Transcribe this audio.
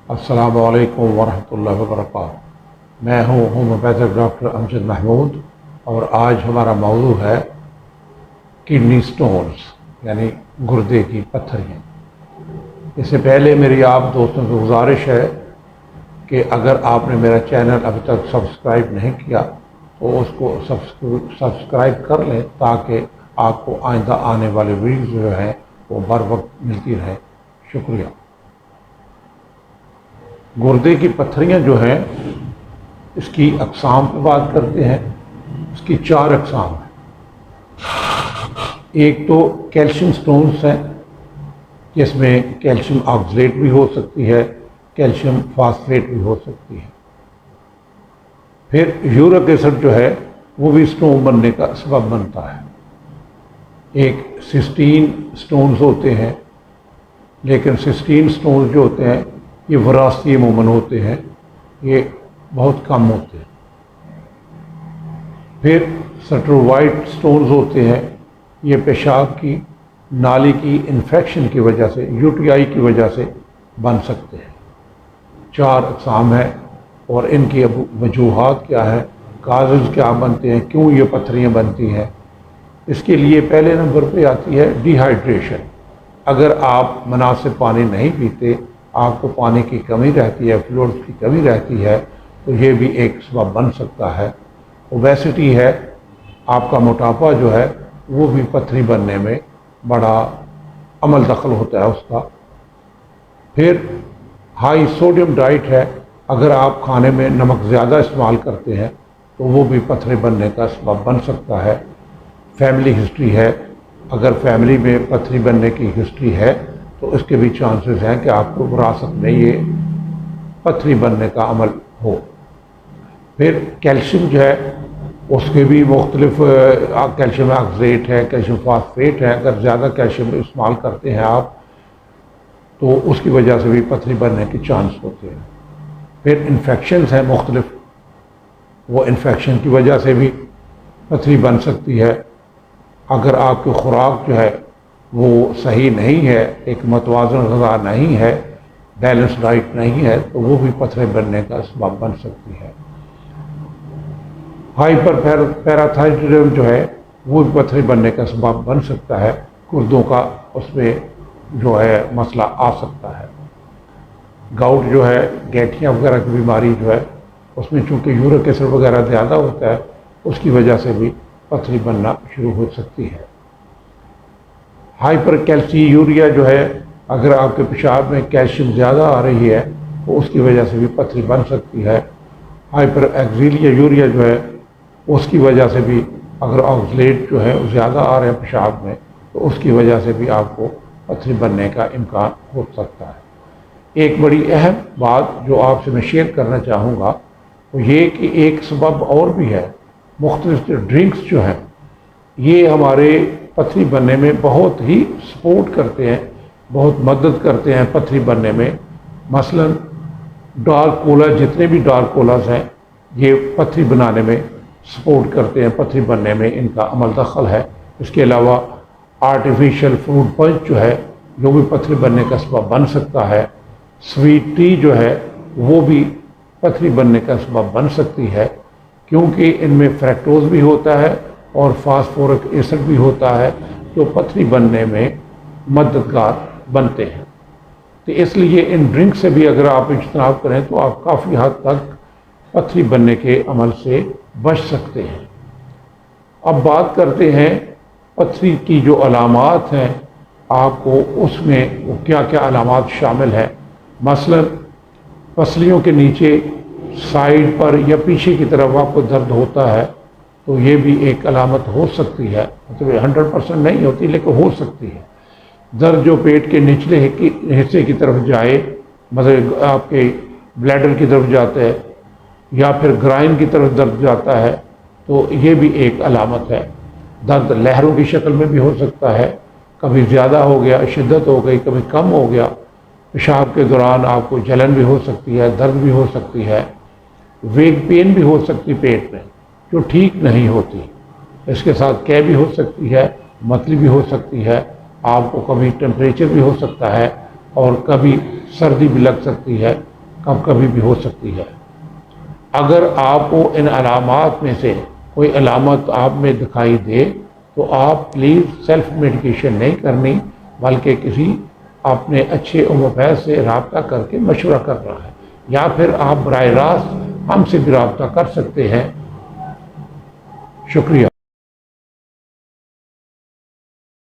अस्सलामु अलैकुम वरहमतुल्लाहि वबरकातुहू। मैं हूँ होम्योपैथिक डॉक्टर अमजद महमूद और आज हमारा मौजू है किडनी स्टोन्स यानी गुर्दे की पत्थरियाँ। इससे पहले मेरी आप दोस्तों को गुजारिश है कि अगर आपने मेरा चैनल अभी तक सब्सक्राइब नहीं किया तो उसको सब्सक्राइब कर लें ताकि आपको आइंदा आने वाले वीडियो जो है वो बर वक्त मिलती रहे। शुक्रिया। गुर्दे की पत्थरियाँ जो हैं इसकी अक़साम पर बात करते हैं। इसकी 4 अक़साम हैं। एक तो कैल्शियम स्टोन्स हैं जिसमें कैल्शियम ऑक्सलेट भी हो सकती है, कैल्शियम फास्फेट भी हो सकती है। फिर यूरिक एसिड जो है वो भी स्टोन बनने का सबब बनता है। एक सिस्टीन स्टोन्स होते हैं, लेकिन सिस्टीन स्टोन्स जो होते हैं ये विरासती अमूमन होते हैं, ये बहुत कम होते हैं। फिर स्ट्रोवाइट स्टोन्स होते हैं, ये पेशाब की नाली की इन्फेक्शन की वजह से, यूटीआई की वजह से बन सकते हैं। 4 अक़साम है और इनकी अब वजूहात क्या है, काज़ज़ क्या बनते हैं, क्यों ये पत्थरियाँ बनती हैं। इसके लिए पहले नंबर पे आती है डिहाइड्रेशन। अगर आप मुनासिब पानी नहीं पीते, आपको पानी की कमी रहती है, फ्लूइड्स की कमी रहती है, तो ये भी एक सबब बन सकता है। ओबेसिटी है, आपका मोटापा जो है वो भी पत्थरी बनने में बड़ा अमल दखल होता है उसका। फिर हाई सोडियम डाइट है, अगर आप खाने में नमक ज़्यादा इस्तेमाल करते हैं तो वो भी पत्थरी बनने का सबब बन सकता है। फैमिली हिस्ट्री है, अगर फैमिली में पत्थरी बनने की हिस्ट्री है तो इसके भी चांसेस हैं कि आपको विरासत में ये पत्थरी बनने का अमल हो। फिर कैल्शियम जो है उसके भी मुख्तलिफ कैल्शियम ऑक्सलेट है, कैल्शियम फास्फेट है। अगर ज़्यादा कैल्शियम इस्तेमाल करते हैं आप तो उसकी वजह से भी पत्थरी बनने के चांस होते हैं। फिर इन्फेक्शंस हैं मुख्तलिफ, वो इन्फेक्शन की वजह से भी पत्थरी बन सकती है। अगर आपकी खुराक जो है वो सही नहीं है, एक मतवाज़न ग़िज़ा नहीं है, बैलेंस डाइट नहीं है, तो वो भी पत्थरी बनने का सबब बन सकती है। हाइपर पैराथायराइडिज्म जो है वो भी पत्थरी बनने का सबब बन सकता है। गुर्दों का उसमें जो है मसला आ सकता है। गाउट जो है, गठिया वगैरह की बीमारी जो है उसमें चूँकि यूरिक एसिड वगैरह ज़्यादा होता है, उसकी वजह से भी पत्थरी बनना शुरू हो सकती है। हाइपर कैल्सीयूरिया जो है, अगर आपके पेशाब में कैल्शियम ज़्यादा आ रही है तो उसकी वजह से भी पत्थरी बन सकती है। हाइपर एक्सिलिया यूरिया जो है उसकी वजह से भी, अगर ऑक्सलेट जो है ज़्यादा आ रहे हैं पेशाब में तो उसकी वजह से भी आपको पत्थरी बनने का इम्कान हो सकता है। एक बड़ी अहम बात जो आपसे मैं शेयर करना चाहूँगा वो ये कि एक सबब और भी है। मुख्तलिफ ड्रिंक्स जो हैं ये हमारे पत्थरी बनने में बहुत ही सपोर्ट करते हैं, बहुत मदद करते हैं पत्थरी बनने में। मसलन डार्क कोला, जितने भी डार्क कोलास हैं ये पत्थरी बनाने में सपोर्ट करते हैं, पत्थरी बनने में इनका अमल दखल है। इसके अलावा आर्टिफिशियल फ्रूट पंच जो है जो भी पत्थरी बनने का सबब बन सकता है। स्वीट टी जो है वो भी पत्थरी बनने का सबब बन सकती है, क्योंकि इनमें फ्रैक्टोज भी होता है और फास्फोरिक एसिड भी होता है जो पत्थरी बनने में मददगार बनते हैं। तो इसलिए इन ड्रिंक से भी अगर आप इज्तनाब करें तो आप काफ़ी हद तक पत्थरी बनने के अमल से बच सकते हैं। अब बात करते हैं पत्थरी की जो अलामात हैं, आपको उसमें वो क्या क्या अलामात शामिल हैं। मसलन पसलियों के नीचे साइड पर या पीछे की तरफ आपको दर्द होता है तो ये भी एक अलामत हो सकती है। मतलब 100% नहीं होती लेकिन हो सकती है। दर्द जो पेट के निचले हिस्से की तरफ जाए, मतलब आपके ब्लैडर की तरफ जाता है या फिर ग्राइन की तरफ दर्द जाता है, तो ये भी एक अलामत है। दर्द लहरों की शक्ल में भी हो सकता है, कभी ज़्यादा हो गया, शिद्दत हो गई, कभी कम हो गया। पेशाब के दौरान आपको जलन भी हो सकती है, दर्द भी हो सकती है, वेग पेन भी हो सकती है पेट में जो ठीक नहीं होती। इसके साथ कै भी हो सकती है, मतली भी हो सकती है, आपको कभी टेम्परेचर भी हो सकता है और कभी सर्दी भी लग सकती है। कभी भी हो सकती है। अगर आपको इन अलामात में से कोई अलामत आप में दिखाई दे तो आप प्लीज़ सेल्फ मेडिकेशन नहीं करनी, बल्कि किसी अपने अच्छे उमूफैज़ से रब्ता करके मशवरा करना है, या फिर आप बराह रास्त हमसे भी रब्ता कर सकते हैं। शुक्रिया।